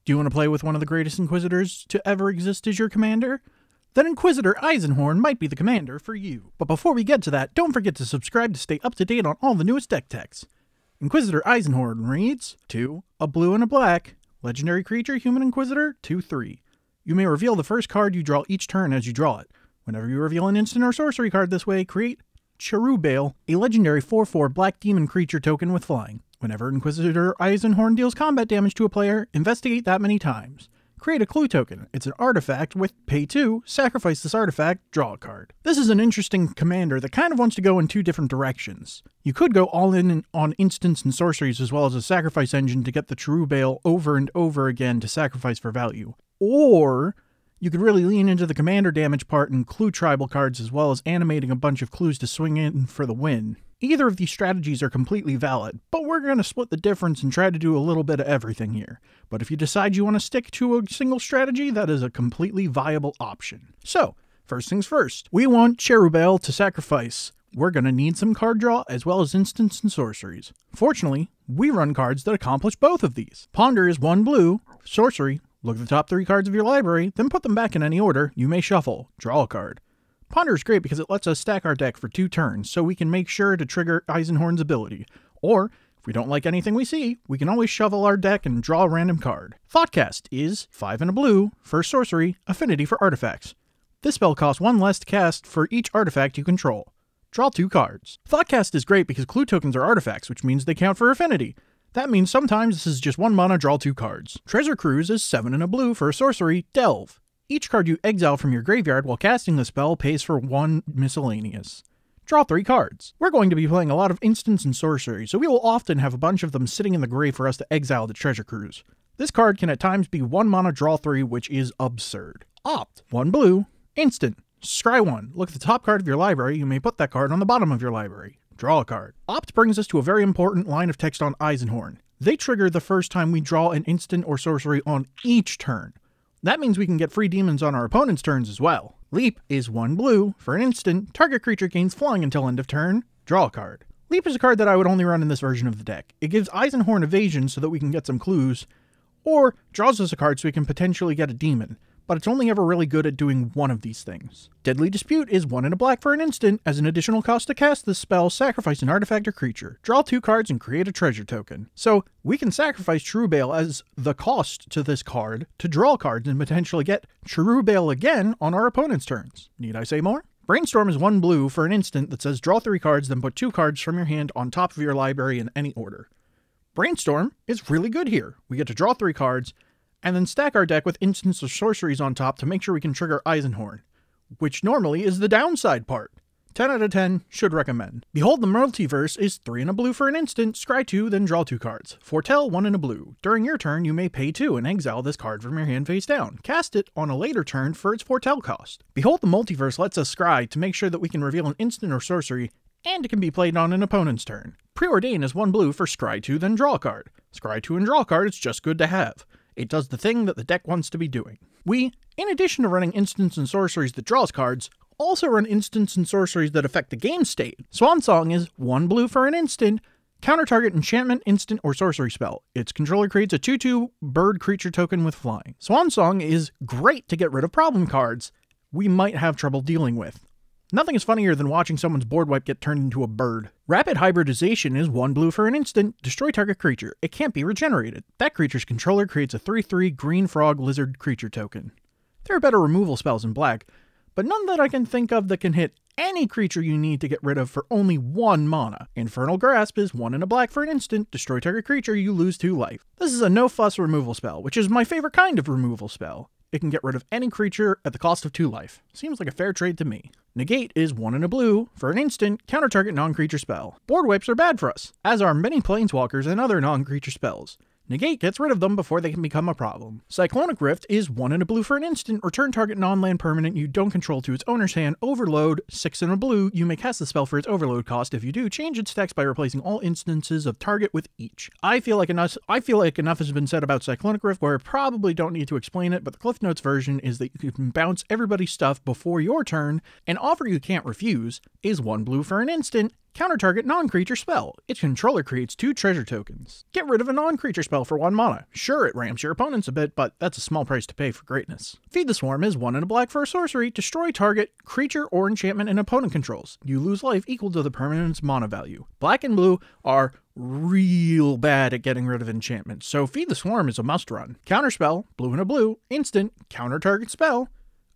Do you want to play with one of the greatest Inquisitors to ever exist as your commander? Then Inquisitor Eisenhorn might be the commander for you. But before we get to that, don't forget to subscribe to stay up to date on all the newest deck techs. Inquisitor Eisenhorn reads 2, a blue and a black, legendary creature, human Inquisitor, 2/3. You may reveal the first card you draw each turn as you draw it. Whenever you reveal an instant or sorcery card this way, create Cherubale, a legendary 4/4 black demon creature token with flying. Whenever Inquisitor Eisenhorn deals combat damage to a player, investigate that many times. Create a clue token. It's an artifact with pay 2, sacrifice this artifact, draw a card. This is an interesting commander that kind of wants to go in two different directions. You could go all in on instants and sorceries as well as a sacrifice engine to get the Cherubale over and over again to sacrifice for value. Or you could really lean into the commander damage part and clue tribal cards as well as animating a bunch of clues to swing in for the win. Either of these strategies are completely valid, but we're going to split the difference and try to do a little bit of everything here. But if you decide you want to stick to a single strategy, that is a completely viable option. So, first things first, we want Cherubale to sacrifice. We're going to need some card draw as well as instants and sorceries. Fortunately, we run cards that accomplish both of these. Ponder is 1 blue, sorcery, look at the top 3 cards of your library, then put them back in any order. You may shuffle, draw a card. Ponder is great because it lets us stack our deck for 2 turns, so we can make sure to trigger Eisenhorn's ability. Or, if we don't like anything we see, we can always shuffle our deck and draw a random card. Thoughtcast is 5 and a blue, for sorcery, affinity for artifacts. This spell costs 1 less to cast for each artifact you control. Draw 2 cards. Thoughtcast is great because clue tokens are artifacts, which means they count for affinity. That means sometimes this is just 1 mana, draw 2 cards. Treasure Cruise is 7 and a blue, for sorcery, delve. Each card you exile from your graveyard while casting the spell pays for 1 miscellaneous. Draw 3 cards. We're going to be playing a lot of instants and sorcery, so we will often have a bunch of them sitting in the grave for us to exile the Treasure Cruise. This card can at times be 1 mana, draw 3, which is absurd. Opt. 1 blue. Instant. Scry 1. Look at the top card of your library. You may put that card on the bottom of your library. Draw a card. Opt brings us to a very important line of text on Eisenhorn. They trigger the first time we draw an instant or sorcery on each turn. That means we can get free demons on our opponent's turns as well. Leap is 1 blue. For an instant, target creature gains flying until end of turn. Draw a card. Leap is a card that I would only run in this version of the deck. It gives Eisenhorn evasion so that we can get some clues, or draws us a card so we can potentially get a demon, but it's only ever really good at doing one of these things. Deadly Dispute is 1 and a black for an instant. As an additional cost to cast this spell, sacrifice an artifact or creature. Draw 2 cards and create a treasure token. So we can sacrifice Cherubale as the cost to this card to draw cards and potentially get Cherubale again on our opponent's turns. Need I say more? Brainstorm is 1 blue for an instant that says draw 3 cards, then put 2 cards from your hand on top of your library in any order. Brainstorm is really good here. We get to draw 3 cards, and then stack our deck with instants or sorceries on top to make sure we can trigger Eisenhorn, which normally is the downside part. 10 out of 10, should recommend. Behold the Multiverse is 3 and a blue for an instant, scry 2, then draw 2 cards. Foretell 1 and a blue. During your turn, you may pay 2 and exile this card from your hand face down. Cast it on a later turn for its Foretell cost. Behold the Multiverse lets us scry to make sure that we can reveal an instant or sorcery, and it can be played on an opponent's turn. Preordain is 1 blue for scry 2, then draw a card. Scry 2 and draw a card, it's just good to have. It does the thing that the deck wants to be doing. We, in addition to running instants and sorceries that draws cards, also run instants and sorceries that affect the game state. Swan Song is 1 blue for an instant, counter target enchantment, instant, or sorcery spell. Its controller creates a 2/2 bird creature token with flying. Swan Song is great to get rid of problem cards we might have trouble dealing with. Nothing is funnier than watching someone's board wipe get turned into a bird. Rapid Hybridization is 1 blue for an instant, destroy target creature. It can't be regenerated. That creature's controller creates a 3/3 green frog lizard creature token. There are better removal spells in black, but none that I can think of that can hit any creature you need to get rid of for only 1 mana. Infernal Grasp is 1 and a black for an instant, destroy target creature, you lose 2 life. This is a no-fuss removal spell, which is my favorite kind of removal spell. It can get rid of any creature at the cost of 2 life. Seems like a fair trade to me. Negate is 1 and a blue. For an instant, counter target non-creature spell. Board wipes are bad for us, as are many planeswalkers and other non-creature spells. Negate gets rid of them before they can become a problem. Cyclonic Rift is 1 and a blue for an instant. Return target non-land permanent you don't control to its owner's hand. Overload, 6 and a blue. You may cast the spell for its overload cost. If you do, change its text by replacing all instances of target with each. I feel like enough has been said about Cyclonic Rift, where I probably don't need to explain it, but the Cliff Notes version is that you can bounce everybody's stuff before your turn. An offer you can't refuse is 1 blue for an instant. Counter target non-creature spell. Its controller creates 2 treasure tokens. Get rid of a non-creature spell for 1 mana. Sure, it ramps your opponents a bit, but that's a small price to pay for greatness. Feed the Swarm is 1 and a black for a sorcery. Destroy target creature or enchantment an opponent controls. You lose life equal to the permanent's mana value. Black and blue are real bad at getting rid of enchantments, so Feed the Swarm is a must-run. Counterspell, blue and a blue, instant, counter target spell.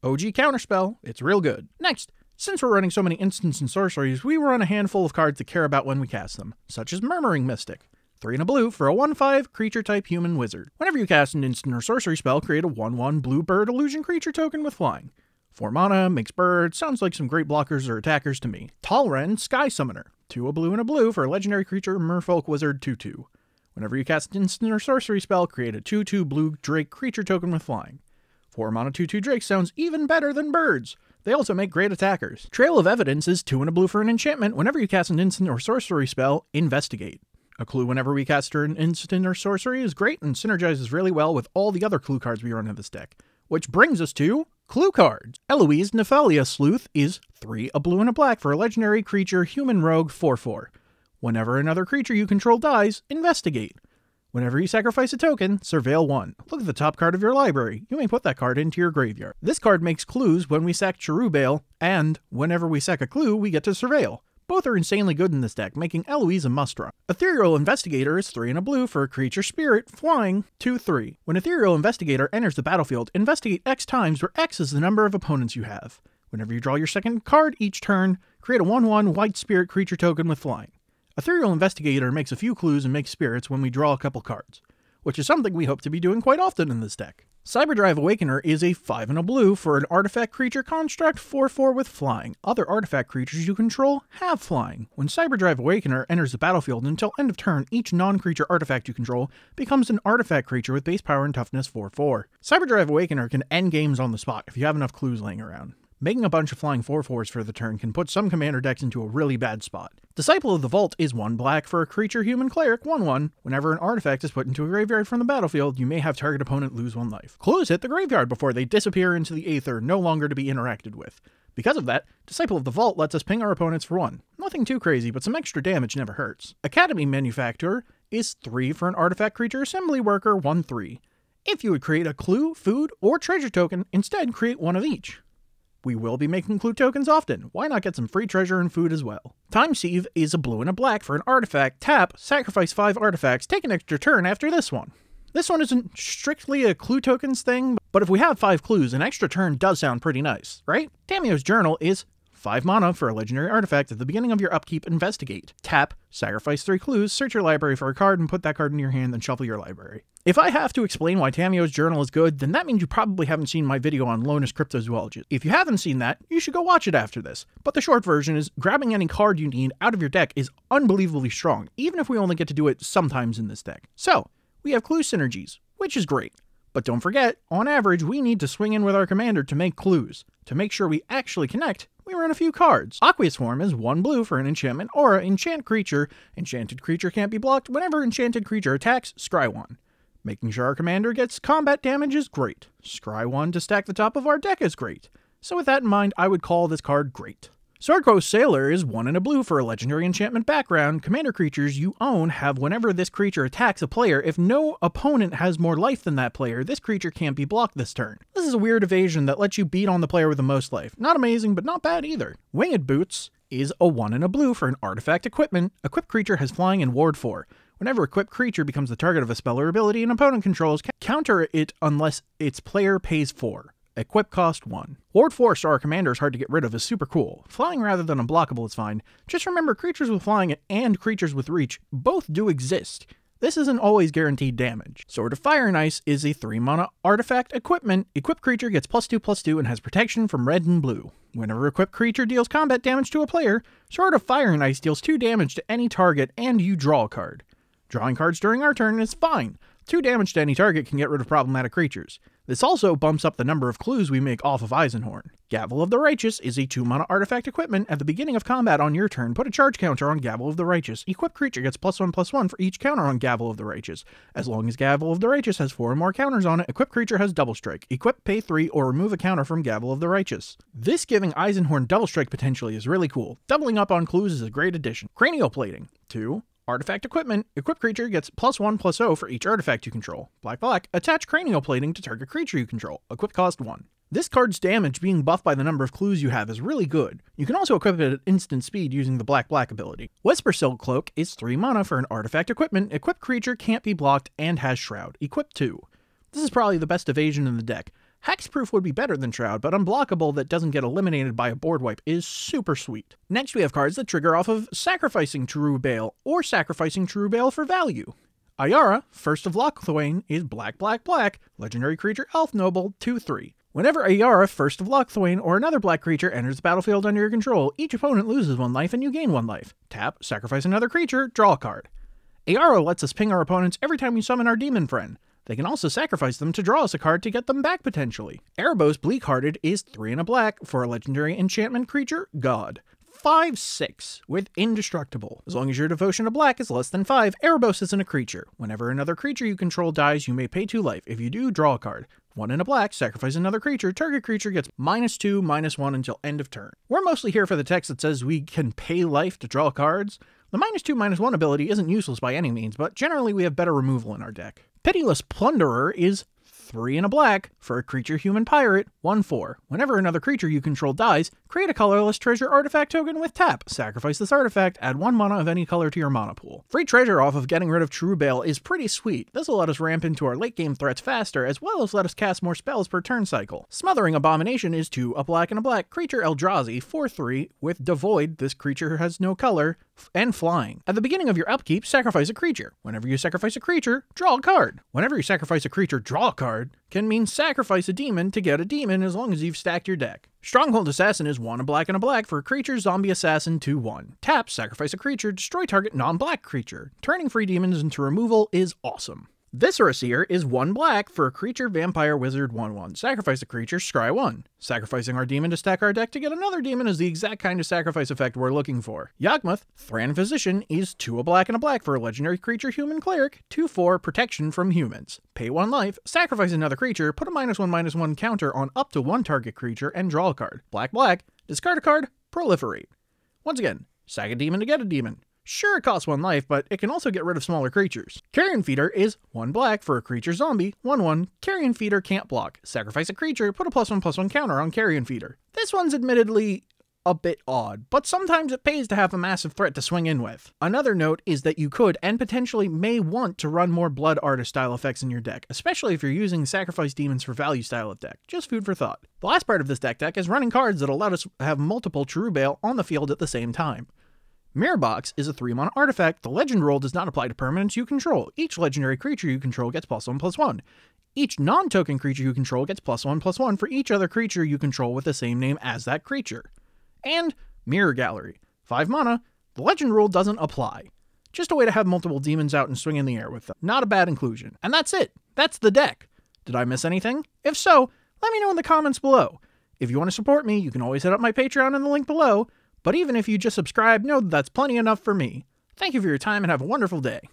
OG counterspell, it's real good. Next, since we're running so many instants and sorceries, we run a handful of cards to care about when we cast them, such as Murmuring Mystic. 3 and a blue for a 1/5 creature-type human wizard. Whenever you cast an instant or sorcery spell, create a 1/1 blue bird illusion creature token with flying. 4 mana, makes bird, sounds like some great blockers or attackers to me. Talren, Sky Summoner. 2 a blue and a blue for a legendary creature Merfolk Wizard 2/2. Whenever you cast an instant or sorcery spell, create a 2/2 blue Drake creature token with flying. 4 mana 2/2 Drake sounds even better than birds. They also make great attackers. Trail of Evidence is 2 and a blue for an enchantment. Whenever you cast an instant or sorcery spell, investigate. A clue whenever we cast an instant or sorcery is great and synergizes really well with all the other clue cards we run in this deck. Which brings us to clue cards. Eloise Nephalia Sleuth is 3 a blue and a black for a legendary creature human rogue 4/4. Whenever another creature you control dies, investigate. Whenever you sacrifice a token, surveil 1. Look at the top card of your library. You may put that card into your graveyard. This card makes clues when we sack Cherubale, and whenever we sack a clue, we get to surveil. Both are insanely good in this deck, making Eloise a must-run. Ethereal Investigator is 3 and a blue for a creature spirit, flying 2/3. When Ethereal Investigator enters the battlefield, investigate X times, where X is the number of opponents you have. Whenever you draw your second card each turn, create a 1/1 white spirit creature token with flying. Ethereal Investigator makes a few clues and makes spirits when we draw a couple cards, which is something we hope to be doing quite often in this deck. Cyberdrive Awakener is a 5 and a blue for an artifact creature construct 4/4 with flying. Other artifact creatures you control have flying. When Cyberdrive Awakener enters the battlefield until end of turn, each non-creature artifact you control becomes an artifact creature with base power and toughness 4/4. Cyberdrive Awakener can end games on the spot if you have enough clues laying around. Making a bunch of flying 4/4s for the turn can put some commander decks into a really bad spot. Disciple of the Vault is 1 black for a creature human cleric 1/1. Whenever an artifact is put into a graveyard from the battlefield, you may have target opponent lose 1 life. Clues hit the graveyard before they disappear into the aether, no longer to be interacted with. Because of that, Disciple of the Vault lets us ping our opponents for 1. Nothing too crazy, but some extra damage never hurts. Academy Manufacturer is 3 for an artifact creature assembly worker 1/3. If you would create a clue, food, or treasure token, instead create 1 of each. We will be making clue tokens often. Why not get some free treasure and food as well? Time Sieve is a blue and a black for an artifact. Tap, sacrifice 5 artifacts, take an extra turn after this one. This one isn't strictly a clue tokens thing, but if we have 5 clues, an extra turn does sound pretty nice, right? Tamio's Journal is 5 mana for a legendary artifact. At the beginning of your upkeep, investigate. Tap, sacrifice 3 clues, search your library for a card and put that card in your hand, then shuffle your library. If I have to explain why Tamio's Journal is good, then that means you probably haven't seen my video on Lonus Cryptozoologist. If you haven't seen that, you should go watch it after this. But the short version is, grabbing any card you need out of your deck is unbelievably strong, even if we only get to do it sometimes in this deck. So, we have clue synergies, which is great. But don't forget, on average, we need to swing in with our commander to make clues. To make sure we actually connect, we run a few cards. Aqueous Form is 1 blue for an enchantment or enchant creature. Enchanted creature can't be blocked. Whenever enchanted creature attacks, scry 1. Making sure our commander gets combat damage is great. Scry 1 to stack the top of our deck is great. So with that in mind, I would call this card great. Swordcoast Sailor is 1 and a blue for a legendary enchantment background. Commander creatures you own have whenever this creature attacks a player, if no opponent has more life than that player, this creature can't be blocked this turn. This is a weird evasion that lets you beat on the player with the most life. Not amazing, but not bad either. Winged Boots is a 1 and a blue for an artifact equipment. Equipped creature has flying and ward 4. Whenever equipped creature becomes the target of a spell or ability an opponent controls, counter it unless its player pays 4. Equip cost 1. Ward 4 so our commander is hard to get rid of is super cool. Flying rather than unblockable is fine. Just remember, creatures with flying and creatures with reach both do exist. This isn't always guaranteed damage. Sword of Fire and Ice is a 3 mana artifact equipment. Equipped creature gets +2/+2 and has protection from red and blue. Whenever equipped creature deals combat damage to a player, Sword of Fire and Ice deals 2 damage to any target and you draw a card. Drawing cards during our turn is fine. 2 damage to any target can get rid of problematic creatures. This also bumps up the number of clues we make off of Eisenhorn. Gavel of the Righteous is a 2-mana artifact equipment. At the beginning of combat on your turn, put a charge counter on Gavel of the Righteous. Equipped creature gets +1/+1 for each counter on Gavel of the Righteous. As long as Gavel of the Righteous has 4 or more counters on it, equipped creature has Double Strike. Equip, pay 3, or remove a counter from Gavel of the Righteous. This giving Eisenhorn Double Strike potentially is really cool. Doubling up on clues is a great addition. Cranial Plating. 2. Artifact equipment. Equipped creature gets +1/+0 for each artifact you control. Black. Attach cranial plating to target creature you control. Equip cost 1. This card's damage being buffed by the number of clues you have is really good. You can also equip it at instant speed using the black ability. Whisper Silk Cloak is 3 mana for an artifact equipment. Equipped creature can't be blocked and has Shroud. Equip 2. This is probably the best evasion in the deck. Hexproof would be better than Shroud, but Unblockable that doesn't get eliminated by a board wipe is super sweet. Next we have cards that trigger off of Sacrificing True Bale, or Sacrificing True Bale for value. Ayara, First of Lochthwain, is black, legendary creature Elf Noble, 2/3. Whenever Ayara, First of Lochthwain, or another black creature enters the battlefield under your control, each opponent loses 1 life and you gain 1 life. Tap, sacrifice another creature, draw a card. Ayara lets us ping our opponents every time we summon our demon friend. They can also sacrifice them to draw us a card to get them back potentially. Erebos Bleakhearted is 3 and a black for a legendary enchantment creature, God. 5/6 with Indestructible. As long as your devotion to black is less than 5, Erebos isn't a creature. Whenever another creature you control dies, you may pay 2 life. If you do, draw a card. 1 and a black, sacrifice another creature. Target creature gets -2, -1 until end of turn. We're mostly here for the text that says we can pay life to draw cards. The -2, -1 ability isn't useless by any means, but generally we have better removal in our deck. Pitiless Plunderer is 3 and a black for a creature human pirate, 1/4. Whenever another creature you control dies, create a colorless treasure artifact token with tap. Sacrifice this artifact, add 1 mana of any color to your mana pool. Free treasure off of getting rid of True Bale is pretty sweet. This will let us ramp into our late game threats faster, as well as let us cast more spells per turn cycle. Smothering Abomination is 2 a black and a black. Creature Eldrazi, 4/3 with Devoid. This creature has no color, and flying. At the beginning of your upkeep, sacrifice a creature. Whenever you sacrifice a creature, draw a card. Whenever you sacrifice a creature, draw a card can mean sacrifice a demon to get a demon as long as you've stacked your deck. Stronghold Assassin is 1 a black and a black for a creature zombie assassin, 2/1. Tap, sacrifice a creature, destroy target non-black creature. Turning free demons into removal is awesome. Viscera Seer is 1 black for a creature vampire wizard, 1/1. Sacrifice a creature, scry 1. Sacrificing our demon to stack our deck to get another demon is the exact kind of sacrifice effect we're looking for. Yawgmoth, Thran Physician, is 2 a black and a black for a legendary creature human cleric, 2/4 protection from humans. Pay 1 life, sacrifice another creature, put a -1/-1 counter on up to 1 target creature, and draw a card. Black, discard a card, proliferate. Once again, sack a demon to get a demon. Sure, it costs 1 life, but it can also get rid of smaller creatures. Carrion Feeder is 1 black for a creature zombie, 1/1. Carrion Feeder can't block. Sacrifice a creature, put a +1/+1 counter on Carrion Feeder. This one's admittedly a bit odd, but sometimes it pays to have a massive threat to swing in with. Another note is that you could and potentially may want to run more Blood Artist style effects in your deck, especially if you're using Sacrifice Demons for value style of deck. Just food for thought. The last part of this deck is running cards that allow us to have multiple True Bale on the field at the same time. Mirror Box is a 3-mana artifact. The legend rule does not apply to permanents you control. Each legendary creature you control gets +1/+1. Each non-token creature you control gets +1/+1 for each other creature you control with the same name as that creature. And Mirror Gallery. 5 mana. The legend rule doesn't apply. Just a way to have multiple demons out and swing in the air with them. Not a bad inclusion. And that's it. That's the deck. Did I miss anything? If so, let me know in the comments below. If you want to support me, you can always hit up my Patreon in the link below. But even if you just subscribe, know that's plenty enough for me. Thank you for your time and have a wonderful day.